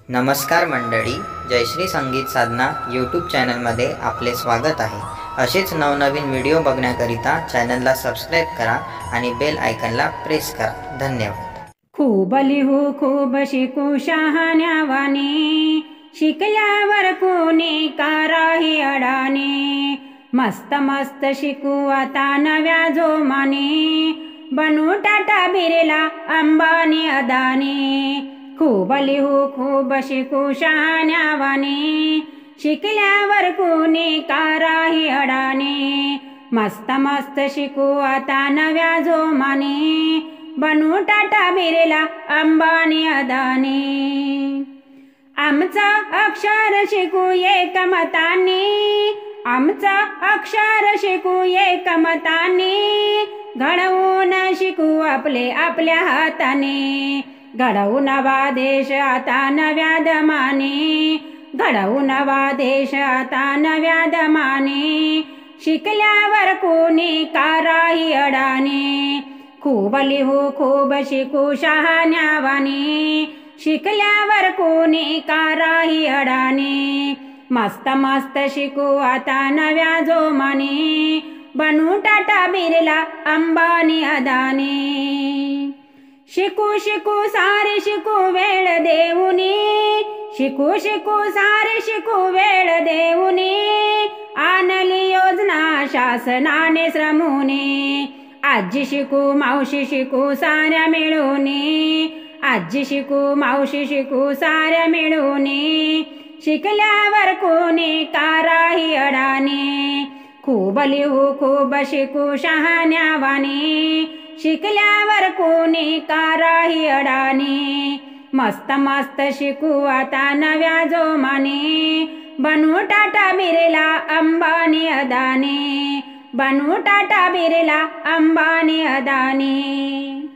नमस्कार मंडळी, जयश्री संगीत साधना यूट्यूब चॅनलमध्ये आपले स्वागत आहे। असेच नवनवीन व्हिडिओ बघण्याकरिता चॅनलला सबस्क्राइब करा आणि बेल आयकॉनला प्रेस करा। धन्यवाद। खूब लिहू खूब शिकू शहाण्यावाने, शिकल्यावर कोणी काराही अडाणे। मस्त मस्त शिकू आता नव्या जोमाने, बनू टाटा बिर्ला अंबानी अदानी। खूब लिहू खूब शिकू शहाण्यावाने, शिकल्यावर कोणी काराही अडाणे। मस्त मस्त शिकू आता नव्या जोमाने, बनू टाटा बिर्ला अंबानी अदानी। आमचं अक्षर शिकू एकमताने, आमचं अक्षर शिकू एकमताने। घडवून शिकू आपले आपल्या हाताने, घडवू नवा देश आता नव्या दमाने। घडवू नवा देश आता नव्या दमाने, शिकल्यावर कोणी काराही अडाणे। खूब लिहू खूब शिकू शहाण्यावाने, शिकल्यावर कोणी काराही अडाणे। मस्त मस्त शिकू आता नव्या जोमाने, बनू टाटा बिर्ला अंबानी अदानी। शिकू शिकू सारे शिकू वेळ देऊनी, शिकू शिकू सारे शिकू वेळ देऊनी। आणली योजना शासनाने श्रमूने, आजी शिकू मावशी शिकू साऱ्या मिळूनी। आजी शिकू मावशी शिकू साऱ्या मिळूनी, शिकल्यावर कोणी काराही अडाणे। खूब लिहू खूब शिकू शहाण्यावाने, शिकल्यावर कोणी काराही अडाणे। मस्त मस्त शिकू आता नव्या जोमाने, बनू टाटा बिर्ला अंबानी अदानी। बनू टाटा बिर्ला अंबानी अदानी।